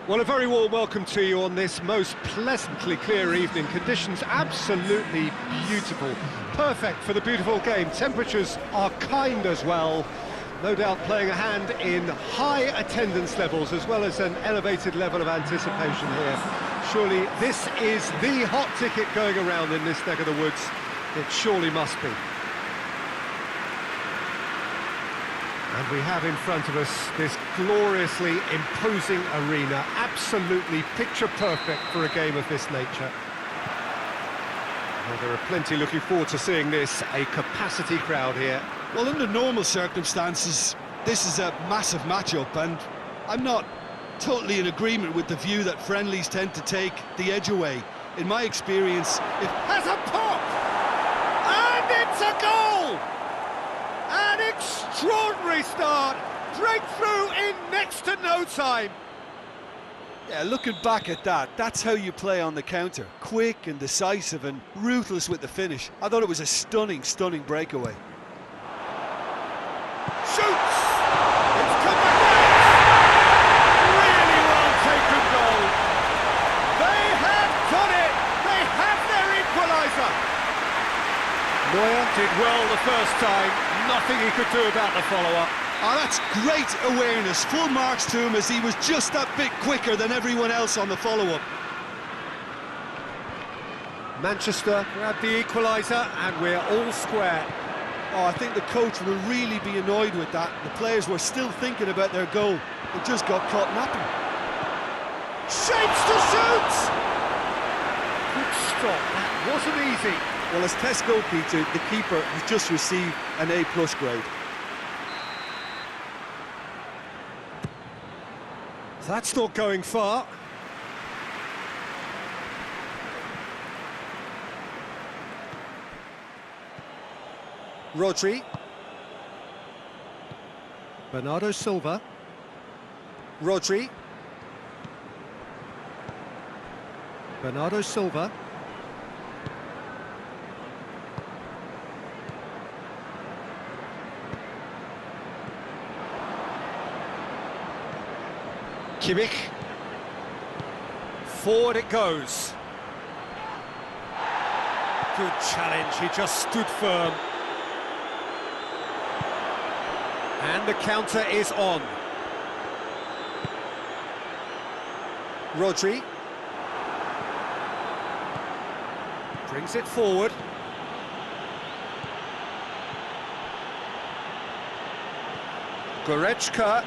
Well, a very warm welcome to you on this most pleasantly clear evening. Conditions absolutely beautiful. Perfect for the beautiful game. Temperatures are kind as well. No doubt playing a hand in high attendance levels as well as an elevated level of anticipation here. Surely this is the hot ticket going around in this neck of the woods. It surely must be. And we have in front of us this gloriously imposing arena, absolutely picture perfect for a game of this nature. Well, there are plenty looking forward to seeing this, a capacity crowd here. Well, under normal circumstances, this is a massive matchup, and I'm not totally in agreement with the view that friendlies tend to take the edge away. In my experience, it has a pop! And it's a goal! An extraordinary start, breakthrough in next to no time. Yeah, looking back at that, that's how you play on the counter. Quick and decisive and ruthless with the finish. I thought it was a stunning, stunning breakaway. Shoots! It's come back out! Really well taken goal. They have got it! They have their equaliser! Neuer did well the first time. Nothing he could do about the follow-up. Oh, that's great awareness. Full marks to him as he was just that bit quicker than everyone else on the follow-up. Manchester grabbed the equaliser and we're all square. Oh, I think the coach will really be annoyed with that. The players were still thinking about their goal. It just got caught napping. Shapes to shoot! Good stop, that wasn't easy. Well, as test goalkeeper, the keeper has just received an A+ grade. That's not going far. Rodri. Bernardo Silva. Rodri. Bernardo Silva. Kimmich. Forward it goes. Good challenge, he just stood firm. And the counter is on. Rodri. Brings it forward. Goretzka.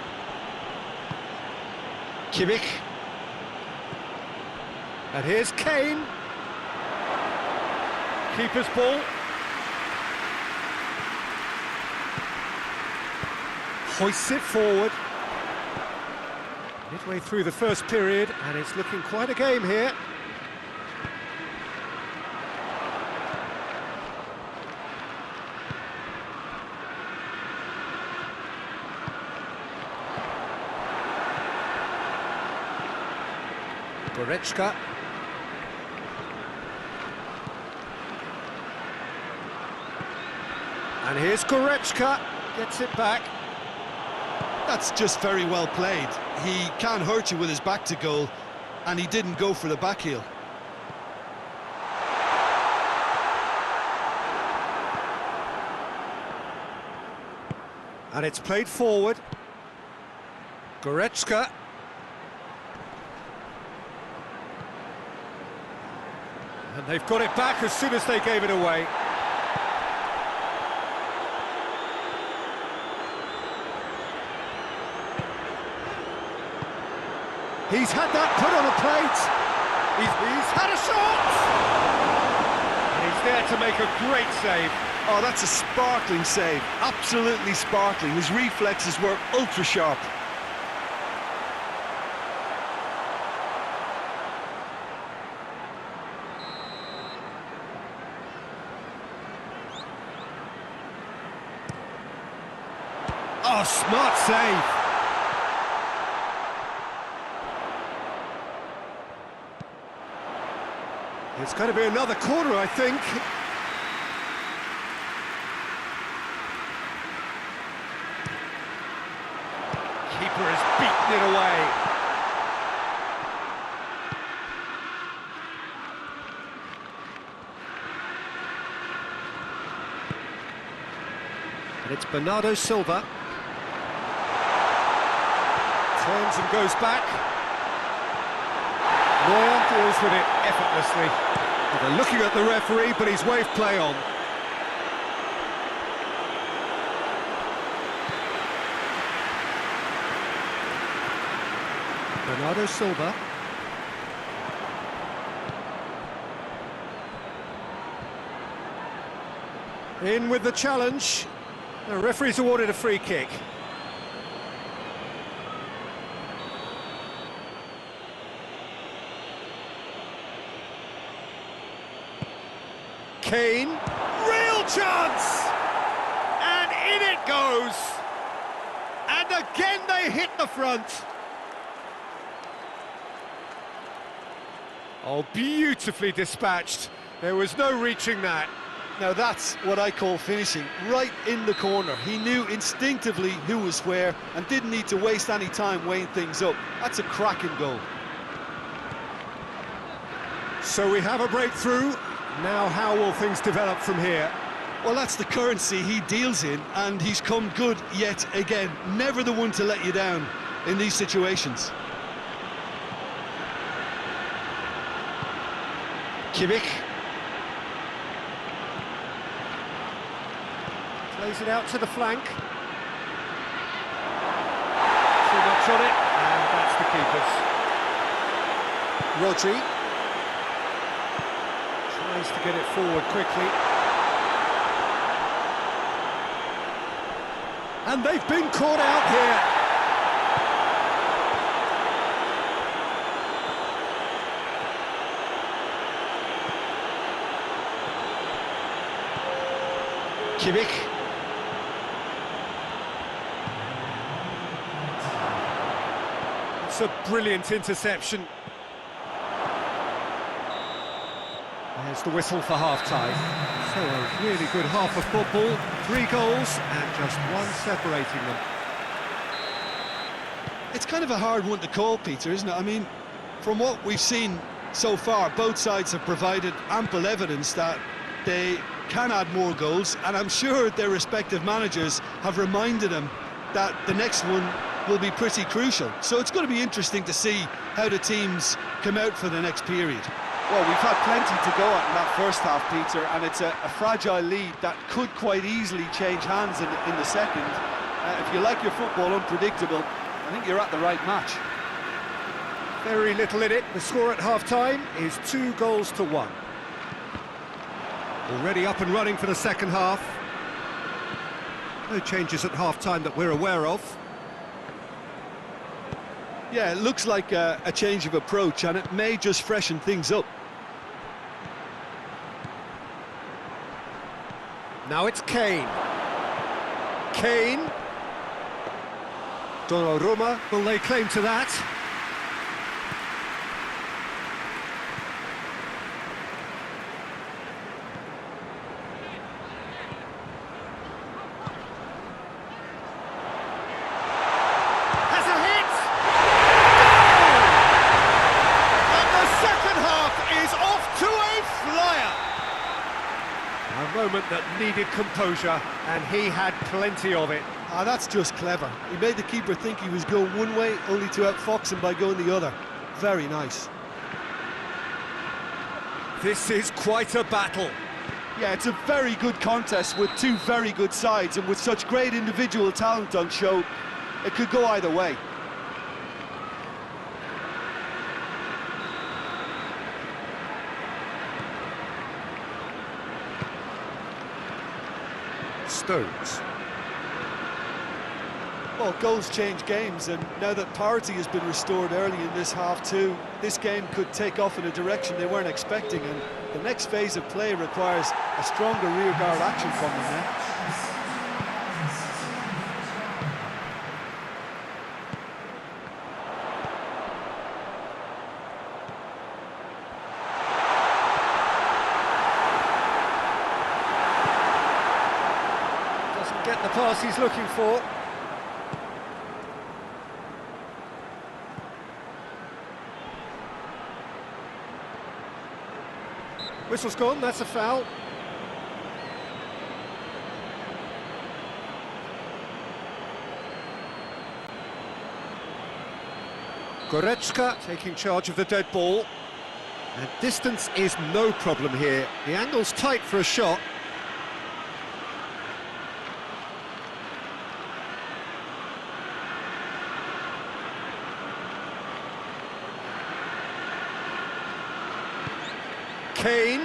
Kimmich. And here's Kane. Keeper's ball. Hoists it forward. Midway through the first period, and it's looking quite a game here. Goretzka. And here's Goretzka, gets it back. That's just very well played. He can hurt you with his back to goal, and he didn't go for the back heel. And it's played forward. Goretzka. And they've got it back as soon as they gave it away. He's had that put on a plate. He's had a shot! And he's there to make a great save. Oh, that's a sparkling save. Absolutely sparkling. His reflexes were ultra sharp. Oh, smart save. It's going to be another corner, I think. Keeper has beaten it away. And it's Bernardo Silva. Turns and goes back. Neuer deals with it effortlessly. Well, they're looking at the referee, but he's waved play on. Bernardo Silva. In with the challenge. The referee's awarded a free kick. Kane, real chance! And in it goes! And again they hit the front. Oh, beautifully dispatched. There was no reaching that. Now that's what I call finishing, right in the corner. He knew instinctively who was where and didn't need to waste any time weighing things up. That's a cracking goal. So we have a breakthrough. Now how will things develop from here? Well, that's the currency he deals in, and he's come good yet again. Never the one to let you down in these situations. Kimmich. Plays it out to the flank. Too much on it, and that's the keeper's. Rodri. Tries to get it forward quickly. And they've been caught out here. Kimmich. It's a brilliant interception. There's the whistle for half-time. So a really good half of football. 3 goals and just one separating them. It's kind of a hard one to call, Peter, isn't it? I mean, from what we've seen so far, both sides have provided ample evidence that they can add more goals, and I'm sure their respective managers have reminded them that the next one will be pretty crucial. So it's going to be interesting to see how the teams come out for the next period. Well, we've had plenty to go at in that first half, Peter, and it's a fragile lead that could quite easily change hands in the second. If you like your football unpredictable, I think you're at the right match. Very little in it. The score at half-time is 2-1. Already up and running for the second half. No changes at half-time that we're aware of. Yeah, it looks like a change of approach, and it may just freshen things up. Now it's Kane. Kane. Donnarumma will lay claim to that. Has a hit! Goal! And the second half is off to a flyer. A moment that needed composure, and he had plenty of it. Ah, that's just clever. He made the keeper think he was going one way, only to outfox him by going the other. Very nice. This is quite a battle. Yeah, it's a very good contest with two very good sides, and with such great individual talent on show, it could go either way. Stones. Well, goals change games, and now that parity has been restored early in this half too, this game could take off in a direction they weren't expecting, and the next phase of play requires a stronger rearguard action from them now. Doesn't get the pass he's looking for. Whistle's gone, that's a foul. Goretzka taking charge of the dead ball. And distance is no problem here. The angle's tight for a shot. Kane.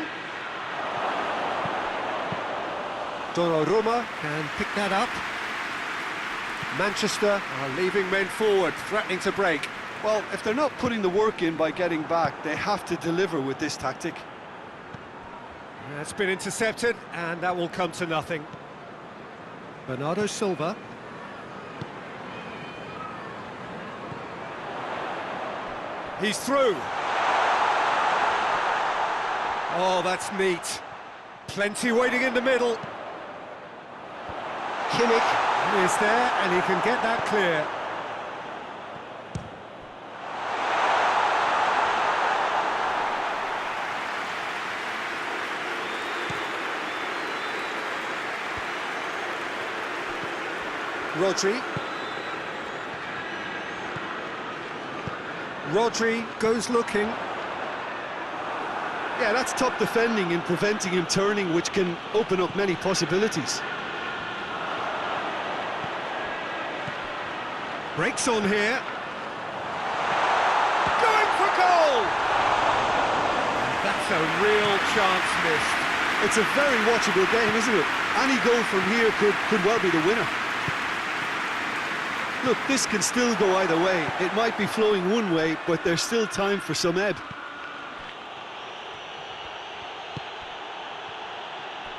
Donnarumma can pick that up. Manchester are leaving men forward, threatening to break. Well, if they're not putting the work in by getting back, they have to deliver with this tactic. That's been intercepted, and that will come to nothing. Bernardo Silva. He's through. Oh, that's neat. Plenty waiting in the middle. Kimmich is there, and he can get that clear. Rodri goes looking. Yeah, that's top defending and preventing him turning, which can open up many possibilities. Breaks on here. Going for goal! That's a real chance missed. It's a very watchable game, isn't it? Any goal from here could well be the winner. Look, this can still go either way. It might be flowing one way, but there's still time for some ebb.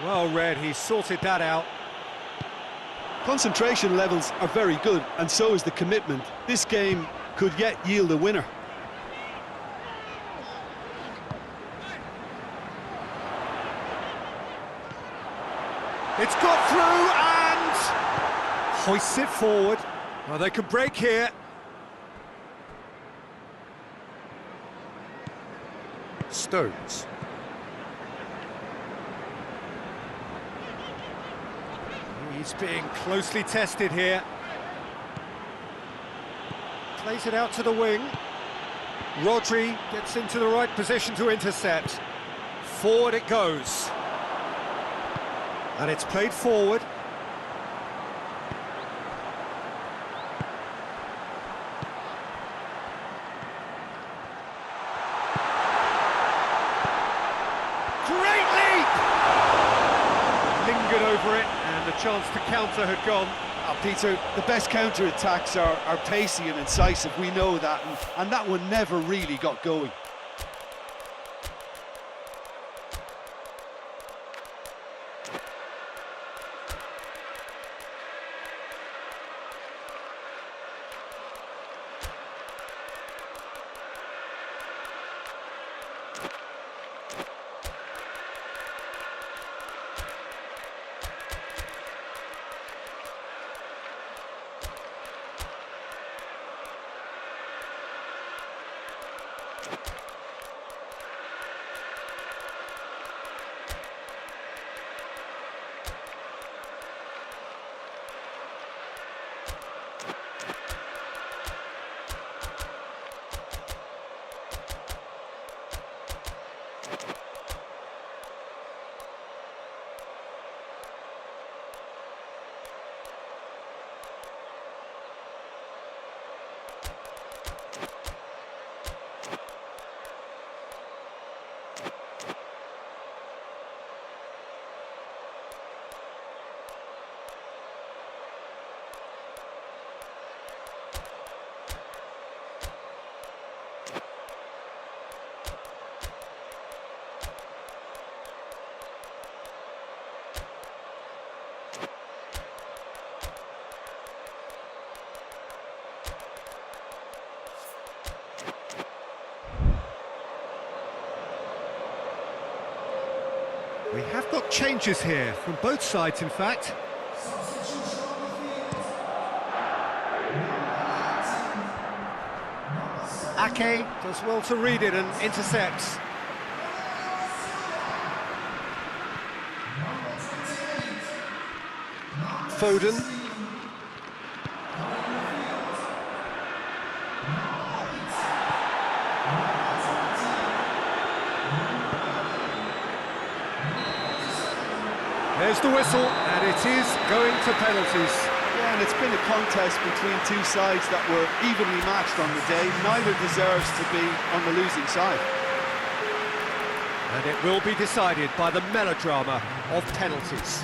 Well read, he sorted that out. Concentration levels are very good, and so is the commitment. This game could yet yield a winner. It's got through and hoists it forward. Well, they can break here. Stones. He's being closely tested here. Plays it out to the wing. Rodri gets into the right position to intercept. Forward it goes. And it's played forward. Great leap! Lingered over it, and the chance to counter had gone. Peter, the best counter-attacks are pacey and incisive, we know that, and that one never really got going. We have got changes here, from both sides in fact. Ake does well to read it and intercepts. Foden. There's the whistle, and it is going to penalties. Yeah, and it's been a contest between two sides that were evenly matched on the day. Neither deserves to be on the losing side. And it will be decided by the melodrama of penalties.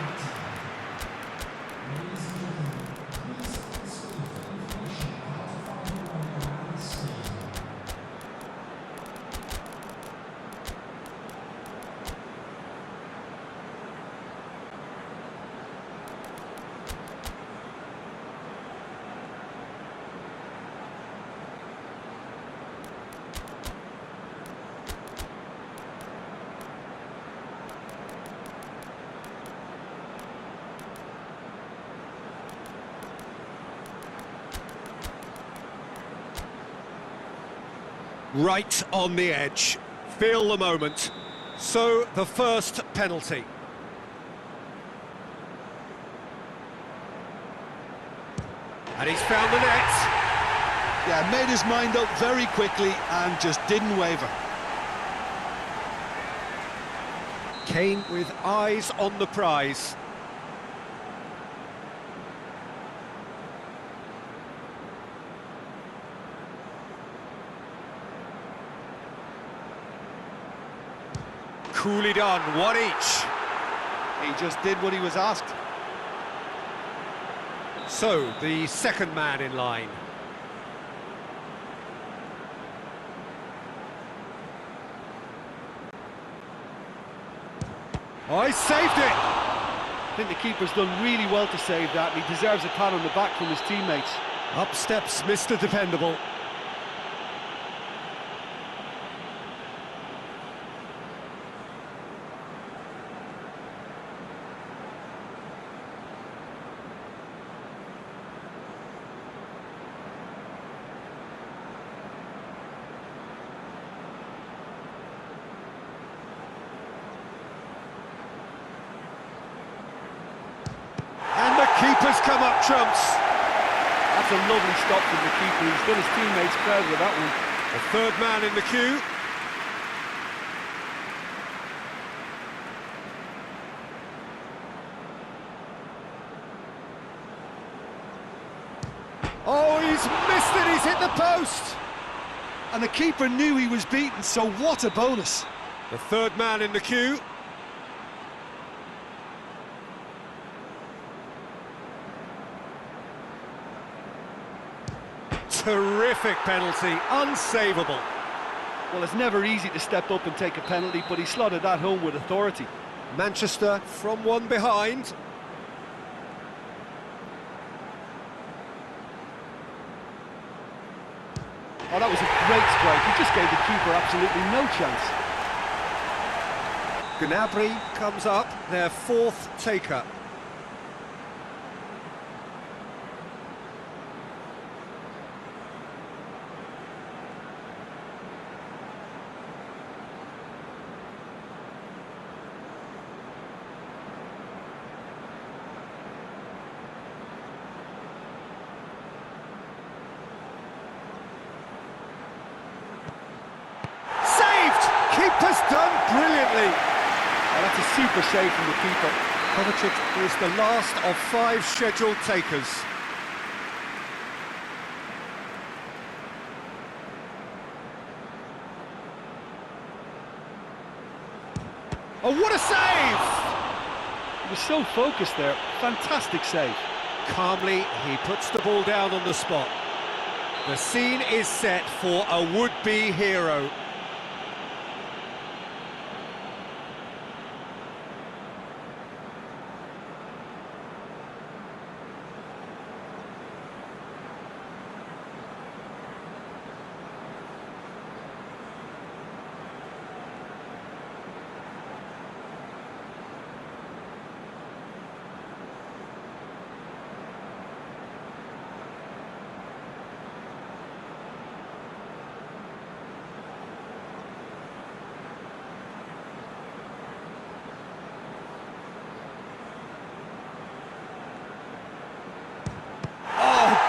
Right on the edge. Feel the moment. So, the first penalty. And he's found the net. Yeah, made his mind up very quickly and just didn't waver. Kane with eyes on the prize. Coolly done, one each. He just did what he was asked. So, the second man in line. Oh, he saved it! I think the keeper's done really well to save that, and he deserves a pat on the back from his teammates. Up steps Mr. Dependable. Keeper's come up trumps. That's a lovely stop from the keeper. He's done his teammates proud with that one. The third man in the queue. Oh, he's missed it, he's hit the post. And the keeper knew he was beaten, so what a bonus. The third man in the queue. Terrific penalty, unsavable. Well, it's never easy to step up and take a penalty, but he slotted that home with authority. Manchester from one behind. Oh, that was a great strike. He just gave the keeper absolutely no chance. Gnabry comes up, their fourth taker. Keeper's done brilliantly. Oh, that's a super save from the keeper. Kovacic is the last of 5 scheduled takers. Oh, what a save! He was so focused there. Fantastic save. Calmly, he puts the ball down on the spot. The scene is set for a would-be hero.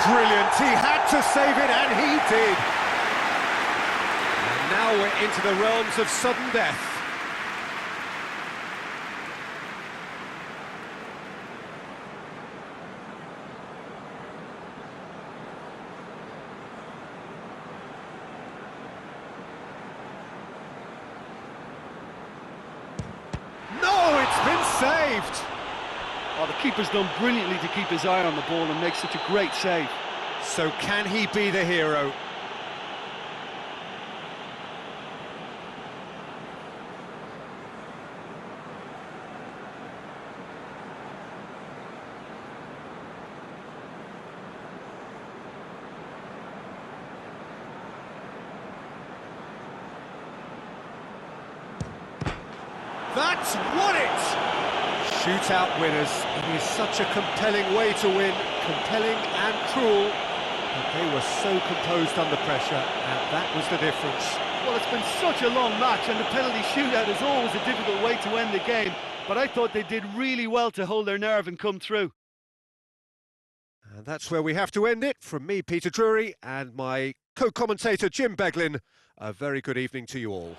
Brilliant, he had to save it and he did. And now we're into the realms of sudden death. It's been saved! Oh, the keeper's done brilliantly to keep his eye on the ball and make such a great save. So can he be the hero? That's won it! Shootout winners. It is such a compelling way to win, compelling and cruel. But they were so composed under pressure, and that was the difference. Well, it's been such a long match, and the penalty shootout is always a difficult way to end the game. But I thought they did really well to hold their nerve and come through. And that's where we have to end it. From me, Peter Drury, and my co-commentator, Jim Beglin. A very good evening to you all.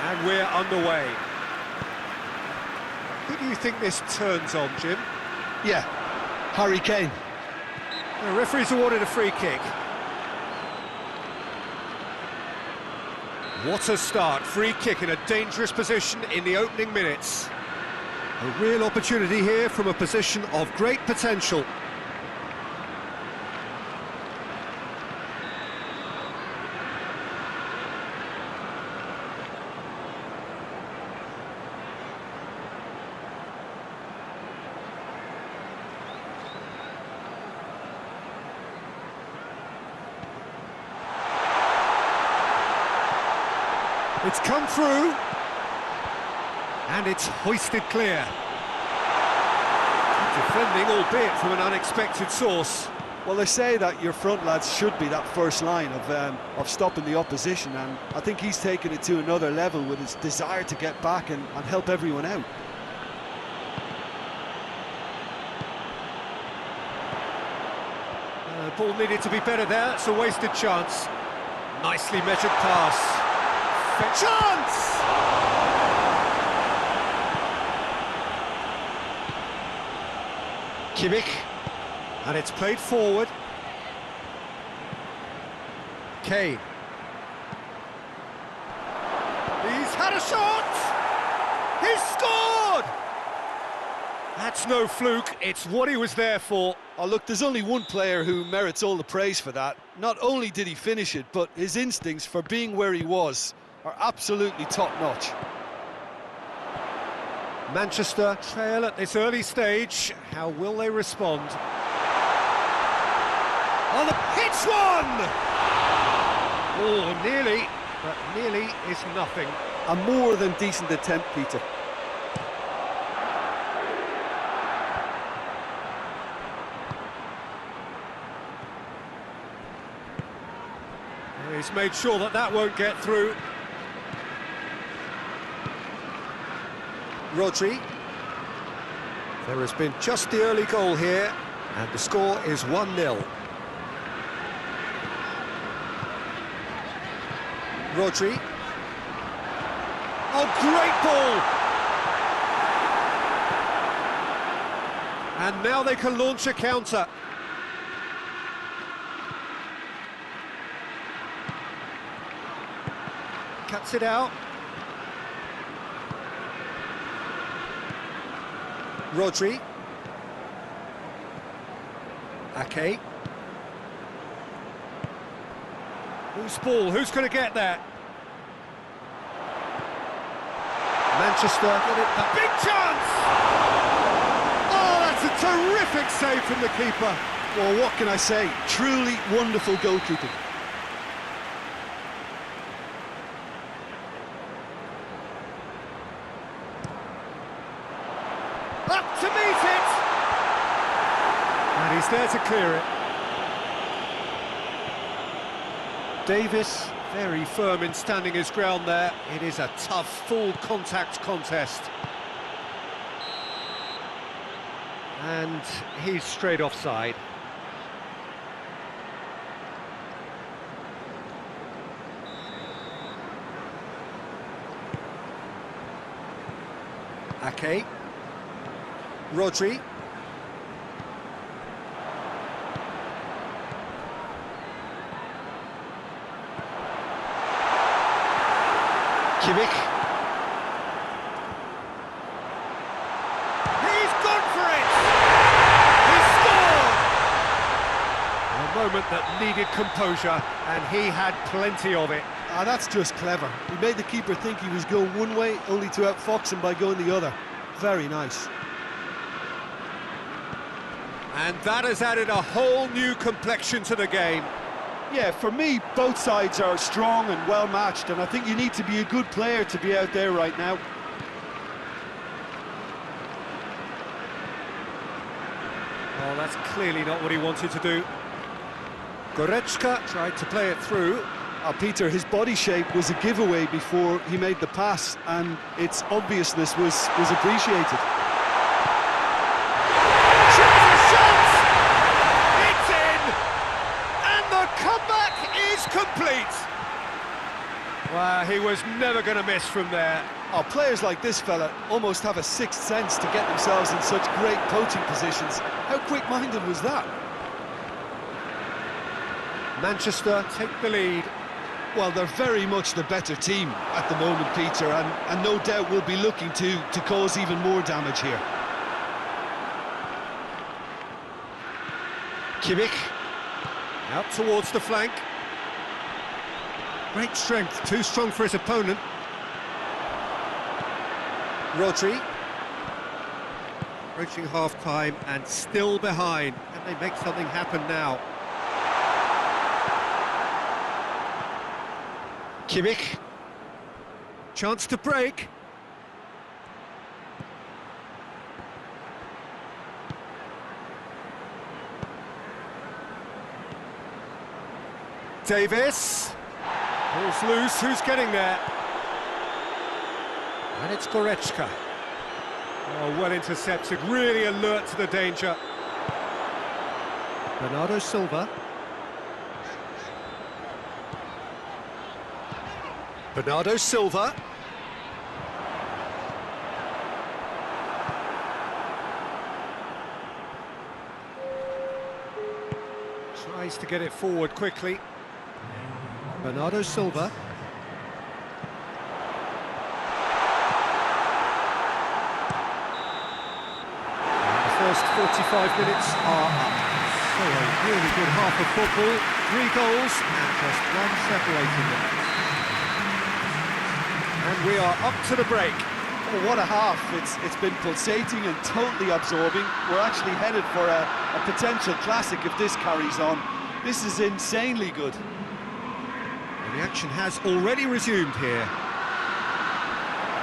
And we're underway. Who do you think this turns on, Jim? Yeah, Harry Kane. The referee's awarded a free kick. What a start. Free kick in a dangerous position in the opening minutes. A real opportunity here from a position of great potential. It's come through, and it's hoisted clear. Defending, albeit from an unexpected source. Well, they say that your front lads should be that first line of stopping the opposition, and I think he's taken it to another level with his desire to get back and help everyone out. The ball needed to be better there. It's a wasted chance. Nicely measured pass. Chance! Kimmich, and it's played forward. Kane. He's had a shot! He's scored! That's no fluke, it's what he was there for. Oh, look, there's only one player who merits all the praise for that. Not only did he finish it, but his instincts for being where he was are absolutely top-notch. Manchester trail at this early stage. How will they respond? Oh, hits one! Oh, nearly, but nearly is nothing. A more than decent attempt, Peter. He's made sure that that won't get through. Rodri. There has been just the early goal here, and the score is 1-0. Rodri. Oh, great ball! And now they can launch a counter. Cuts it out. Rodri. Ake. Who's ball? Who's going to get that? Manchester get it. A big chance! Oh, that's a terrific save from the keeper. Well, what can I say? Truly wonderful goalkeeping. Up to meet it! And he's there to clear it. Davis, very firm in standing his ground there. It is a tough, full contact contest. And he's straight offside. Ake. Rodri. Kimmich. He's gone for it! He scored! A moment that needed composure, and he had plenty of it. Ah, that's just clever. He made the keeper think he was going one way, only to outfox him by going the other. Very nice. And that has added a whole new complexion to the game. Yeah, for me, both sides are strong and well matched, and I think you need to be a good player to be out there right now. Oh, that's clearly not what he wanted to do. Goretzka tried to play it through. Peter, his body shape was a giveaway before he made the pass, and its obviousness was appreciated. It's in! And the comeback is complete! Wow, he was never going to miss from there. Oh, players like this fella almost have a sixth sense to get themselves in such great poaching positions. How quick-minded was that? Manchester take the lead. Well, they're very much the better team at the moment, Peter, and no doubt will be looking to cause even more damage here. Kimmich, out towards the flank. Great strength, too strong for his opponent. Rodri. Approaching half-time and still behind. Can they make something happen now? Kimmich. Chance to break. Davis. Ball's loose, who's getting there? And it's Goretzka. Oh, well intercepted, really alert to the danger. Bernardo Silva. Bernardo Silva. Tries to get it forward quickly. Bernardo Silva. And the first 45 minutes are up. So a really good half of football. 3 goals and just one separating them. And we are up to the break. Oh, what a half. It's been pulsating and totally absorbing. We're actually headed for a potential classic if this carries on. This is insanely good. The action has already resumed here.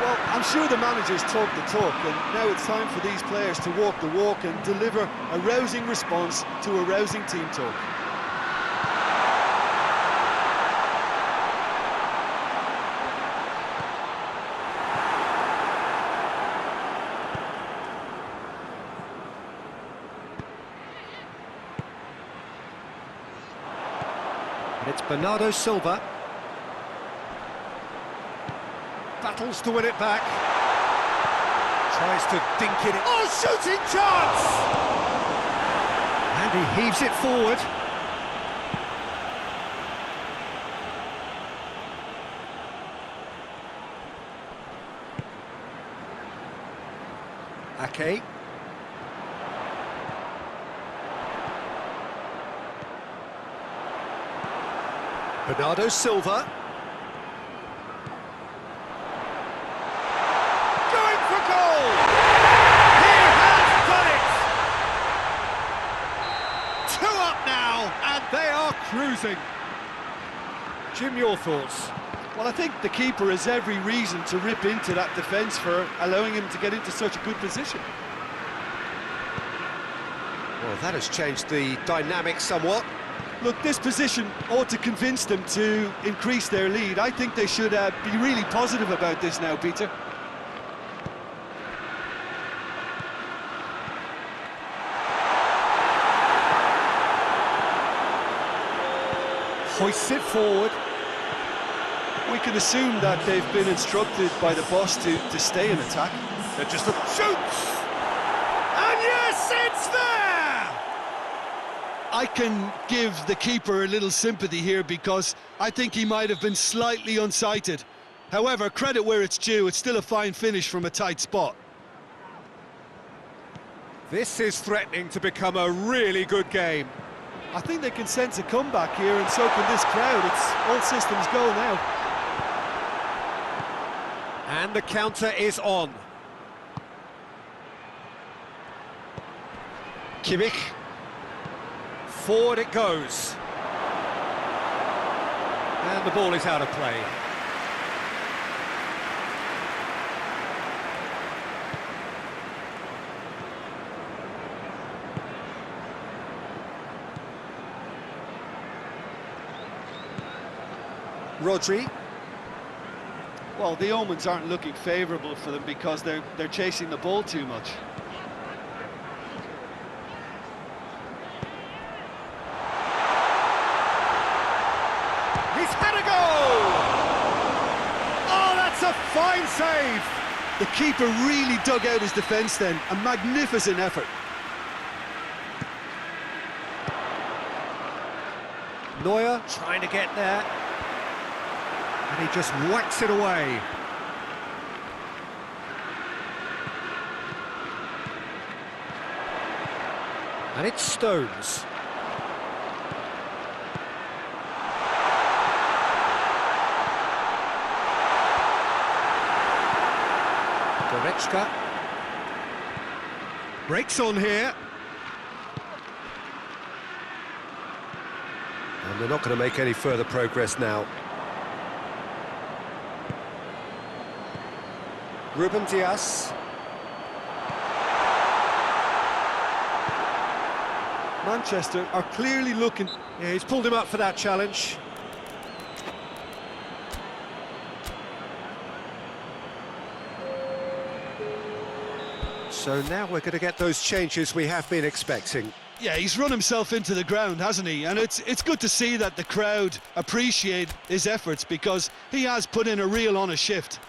Well, I'm sure the managers talk the talk, and now it's time for these players to walk the walk and deliver a rousing response to a rousing team talk. And it's Bernardo Silva. Battles to win it back. Tries to dink it in. Oh, shooting chance! And he heaves it forward. Ake. Bernardo Silva. Going for goal! He has done it! 2 up now, and they are cruising. Jim, your thoughts? Well, I think the keeper has every reason to rip into that defence for allowing him to get into such a good position. Well, that has changed the dynamic somewhat. Look, this position ought to convince them to increase their lead. I think they should be really positive about this now, Peter. Hoists it forward. We can assume that they've been instructed by the boss to stay in attack. They're just shoots! And yes, it's there! I can give the keeper a little sympathy here because I think he might have been slightly unsighted. However, credit where it's due, it's still a fine finish from a tight spot. This is threatening to become a really good game. I think they can sense a comeback here, and so can this crowd. It's all systems go now. And the counter is on. Kimmich. Forward it goes. And the ball is out of play. Rodri. Well, the omens aren't looking favourable for them because they're chasing the ball too much. He's had a goal! Oh, that's a fine save! The keeper really dug out his defence then, a magnificent effort. Neuer trying to get there. And he just whacks it away. And it's Stones. Goretzka. Breaks on here. And they're not going to make any further progress now. Ruben Dias. Manchester are clearly looking... Yeah, he's pulled him up for that challenge. So now we're going to get those changes we have been expecting. Yeah, he's run himself into the ground, hasn't he? And it's good to see that the crowd appreciate his efforts because he has put in a real honest shift.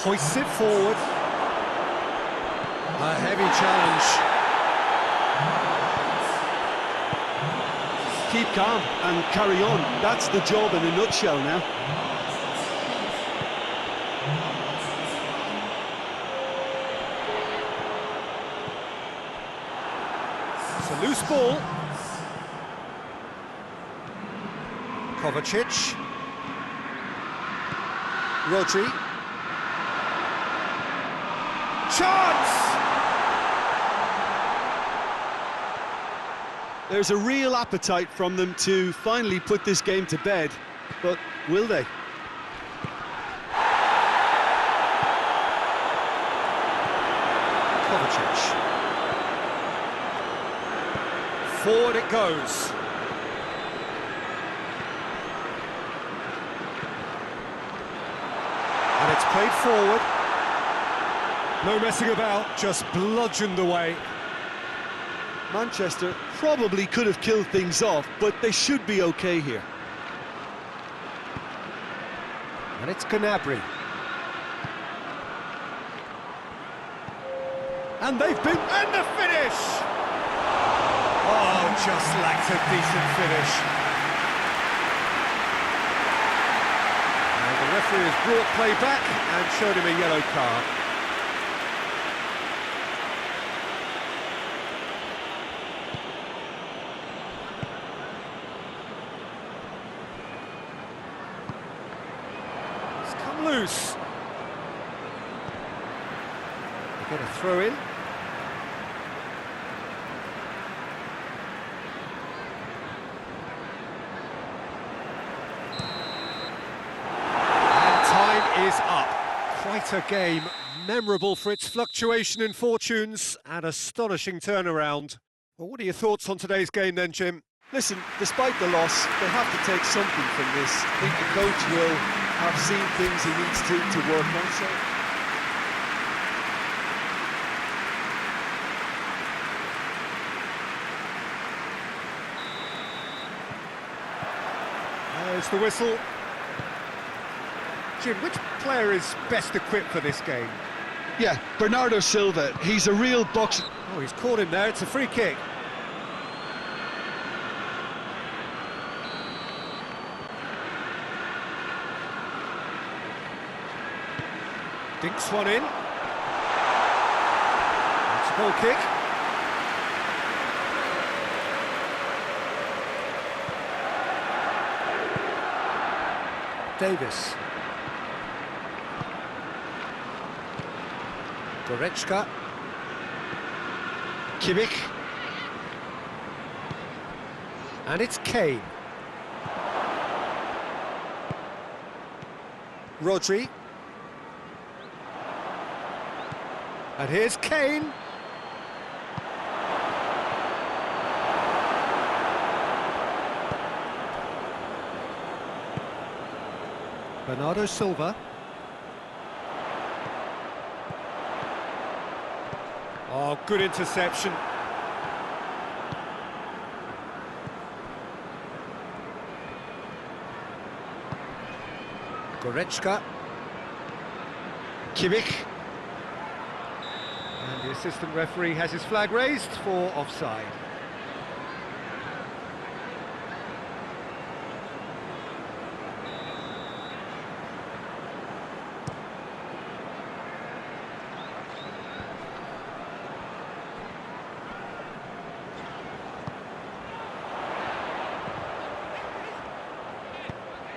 Hoists it forward. A heavy challenge. Keep calm and carry on. That's the job in a nutshell now. It's a loose ball. Kovacic. Rodri. Chance! There's a real appetite from them to finally put this game to bed, but will they? Kovacic. Forward it goes. And it's played forward. No messing about, just bludgeoned away. Manchester probably could have killed things off, but they should be okay here. And it's Gnabry. And they've been... And the finish! Oh, just lacked a decent finish. And the referee has brought play back and showed him a yellow card. Loose. They get a throw in. And time is up. Quite a game, memorable for its fluctuation in fortunes and astonishing turnaround. Well, what are your thoughts on today's game then, Jim? Listen, despite the loss, they have to take something from this. I think the coach will have seen things he needs to work on. So there's the whistle. Jim, which player is best equipped for this game? yeah, Bernardo Silva, he's a real boxer. Oh, he's caught him there, it's a free kick. Dinks one in. It's a goal kick. Davis. Goretzka. Kimmich. And it's Kane. Rodri. And here's Kane. Bernardo Silva. Oh, good interception. Goretzka. Kimmich. And the assistant referee has his flag raised for offside.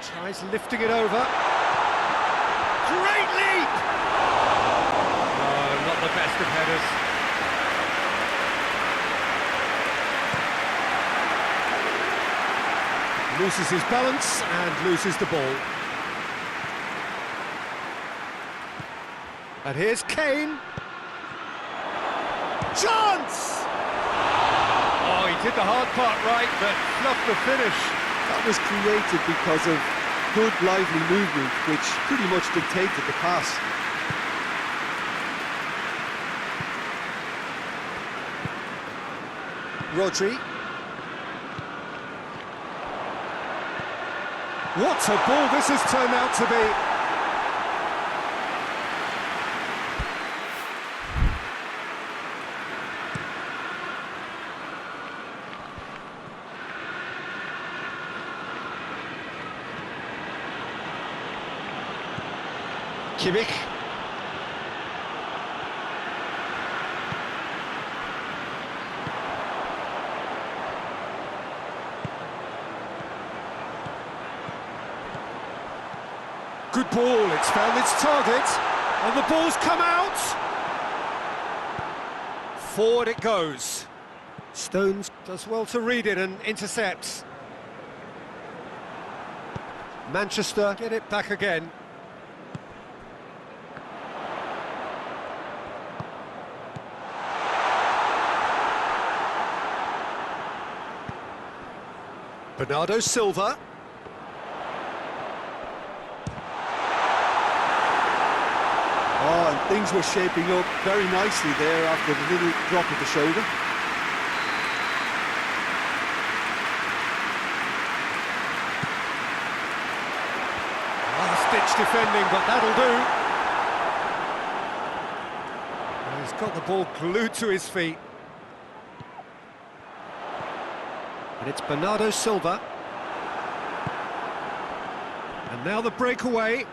Tries lifting it over. Great leap! Oh, not the best of headers. Loses his balance and loses the ball. And here's Kane. Chance! Oh, he Did the hard part right, but fluffed the finish. That was created because of good, lively movement, which pretty much dictated the pass. Rodri. What a ball this has turned out to be. Kimmich. Good ball, it's found its target, and the ball's come out. Forward it goes. Stones does well to read it and intercepts. Manchester get it back again. Bernardo Silva. Oh, and things were shaping up very nicely there after the little drop of the shoulder. Last-ditch defending, but that'll do. Well, he's got the ball glued to his feet. And it's Bernardo Silva. And now the breakaway.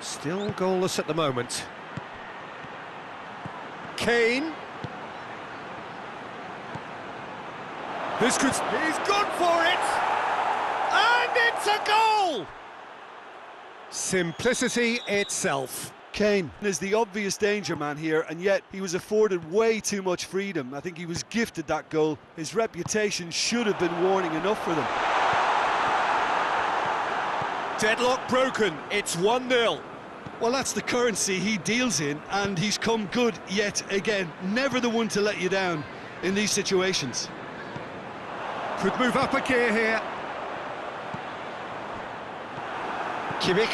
Still goalless at the moment. Kane. This could... He's gone for it! And it's a goal! Simplicity itself. Kane is the obvious danger man here, and yet he was afforded way too much freedom. I think he was gifted that goal. His reputation should have been warning enough for them. Deadlock broken, it's 1-0. Well, that's the currency he deals in, and he's come good yet again. Never the one to let you down in these situations. Could move up a gear here. Kimmich.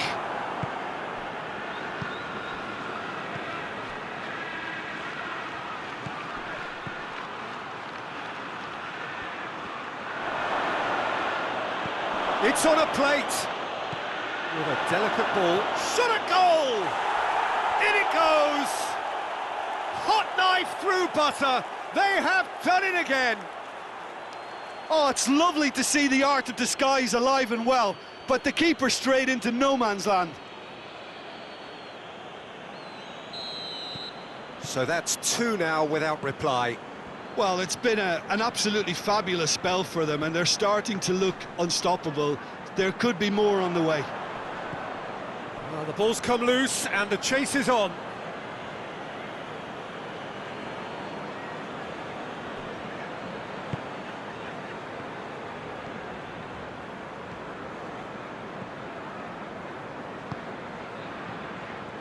It's on a plate. With a delicate ball. Shot a goal! In it goes! Hot knife through butter. They have done it again. Oh, it's lovely to see the art of disguise alive and well, but the keeper straight into no man's land. So that's 2 now without reply. Well, it's been an absolutely fabulous spell for them, and they're starting to look unstoppable. There could be more on the way. Well, the ball's come loose and the chase is on.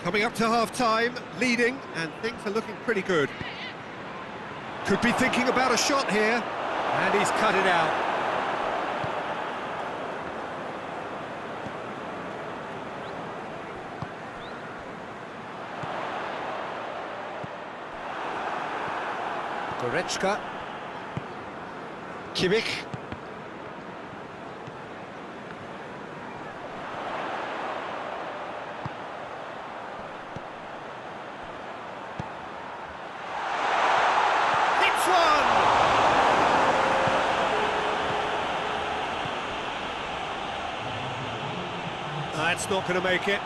Coming up to half-time, leading, and things are looking pretty good. Could be thinking about a shot here, and he's cut it out. Goretzka. Kimmich. Hits one! That's not going to make it.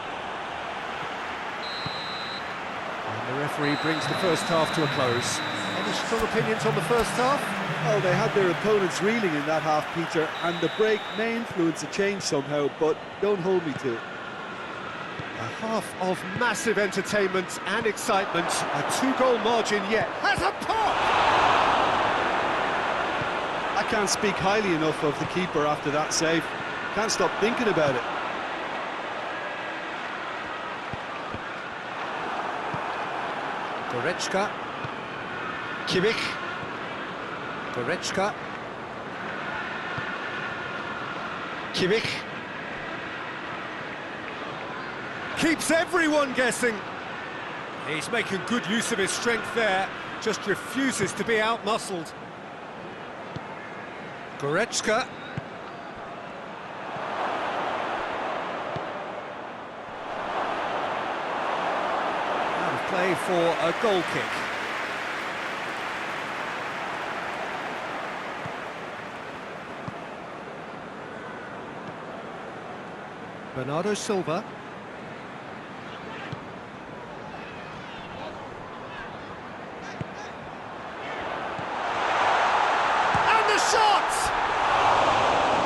And the referee brings the first half to a close. Any strong opinions on the first half? Well, they had their opponents reeling in that half, Peter, and the break may influence a change somehow, but don't hold me to it. A half of massive entertainment and excitement. A 2-goal margin yet. Has a pop! I can't speak highly enough of the keeper after that save. Can't stop thinking about it. Goretzka. Kimmich. Goretzka. Kimmich. Keeps everyone guessing. He's making good use of his strength there, just refuses to be out-muscled. Goretzka. Out of play for a goal kick. Bernardo Silva. And the shot!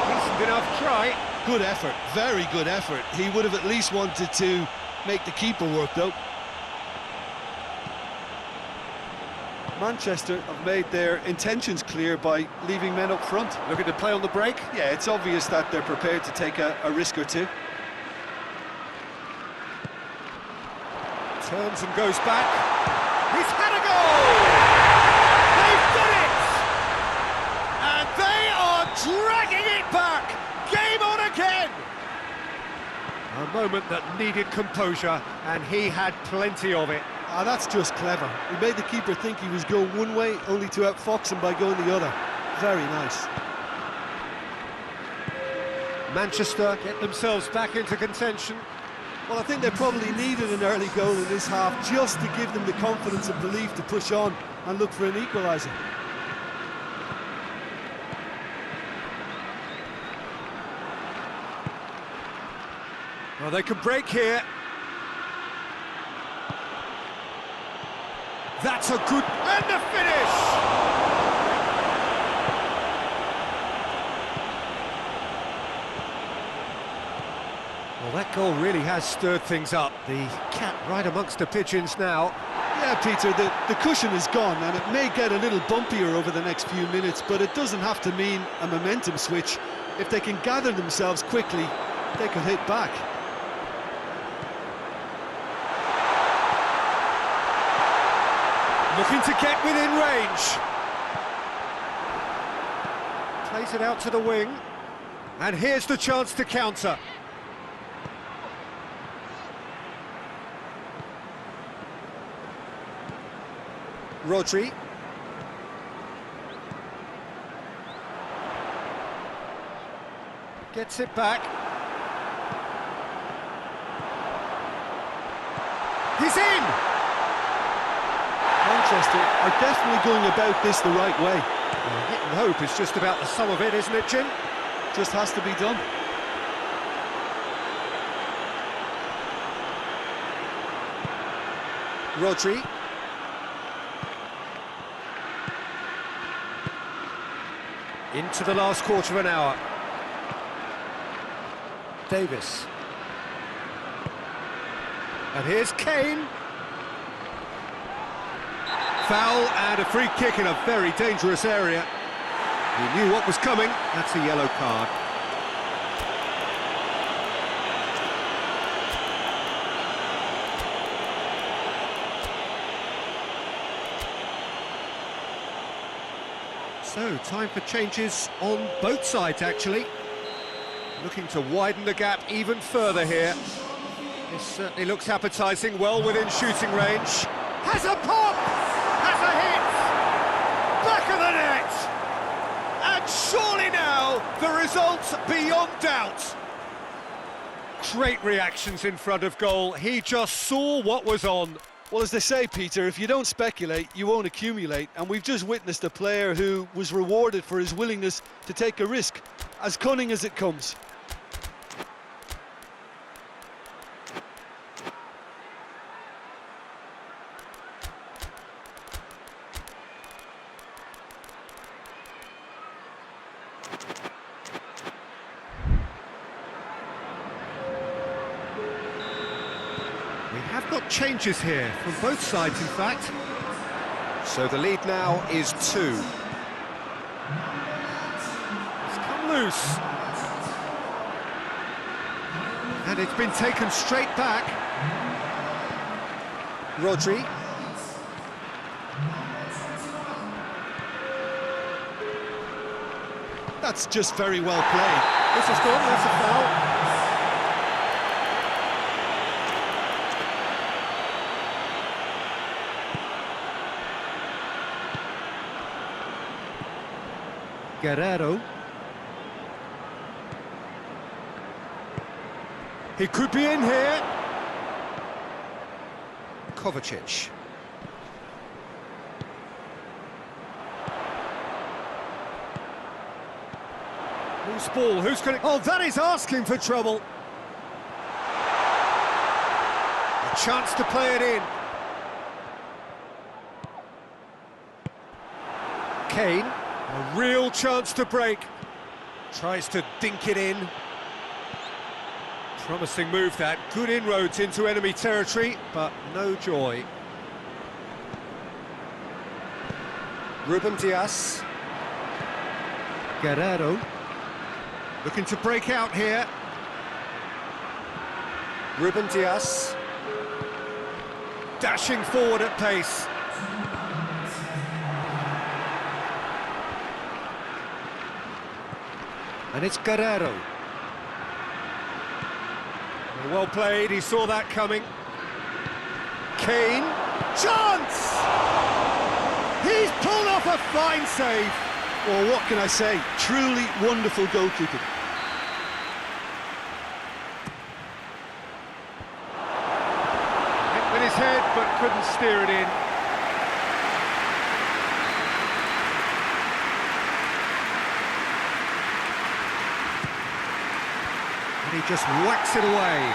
Decent enough try. Good effort, very good effort. He would have at least wanted to make the keeper work, though. Manchester have made their intentions clear by leaving men up front. Looking to play on the break. Yeah, it's obvious that they're prepared to take a risk or two. Turns and goes back. He's had a goal! They've done it! And they are dragging it back! Game on again! A moment that needed composure, and he had plenty of it. Ah, that's just clever. He made the keeper think he was going one way, only to outfox him by going the other. Very nice. Manchester get themselves back into contention. Well, I think they probably needed an early goal in this half just to give them the confidence and belief to push on and look for an equaliser. Well, they could break here. That's a good... and the finish! Well, that goal really has stirred things up. The cat right amongst the pigeons now. Yeah, Peter, the cushion is gone, and it may get a little bumpier over the next few minutes, but it doesn't have to mean a momentum switch. If they can gather themselves quickly, they could hit back. Looking to get within range. Plays it out to the wing. And here's the chance to counter. Rodri. Gets it back. He's in! Manchester are definitely going about this the right way. Well, hit and hope is just about the sum of it, isn't it, Jim? Just has to be done. Rodri. Into the last quarter of an hour. Davis. And here's Kane. Foul and a free kick in a very dangerous area. He knew what was coming. That's a yellow card. So, time for changes on both sides, actually. Looking to widen the gap even further here. This certainly looks appetising, well within shooting range. Has a pop! Has a hit! Back of the net! And surely now, the result's beyond doubt. Great reactions in front of goal. He just saw what was on. Well, as they say, Peter, if you don't speculate, you won't accumulate. And we've just witnessed a player who was rewarded for his willingness to take a risk, as cunning as it comes. We have got changes here from both sides, in fact. So the lead now is 2. It's come loose. And it's been taken straight back. Rodri. That's just very well played. This is good, that's a foul. Guerrero. He could be in here. Kovacic. Who's ball? Who's going to... Oh, that is asking for trouble. A chance to play it in. Kane, a real chance to break. Tries to dink it in. Promising move that. Good inroads into enemy territory, but no joy. Ruben Dias. Guerrero. Looking to break out here. Ruben Dias. Dashing forward at pace. And it's Guerrero. Well played, he saw that coming. Kane. Chance! He's pulled off a fine save. Well, what can I say? Truly wonderful goalkeeping. Hit with his head, but couldn't steer it in. And he just whacks it away.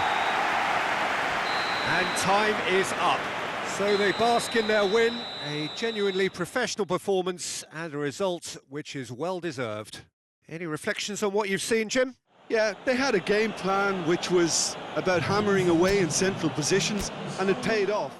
And time is up. So they bask in their win, a genuinely professional performance and a result which is well deserved. Any reflections on what you've seen, Jim? Yeah, they had a game plan which was about hammering away in central positions, and it paid off.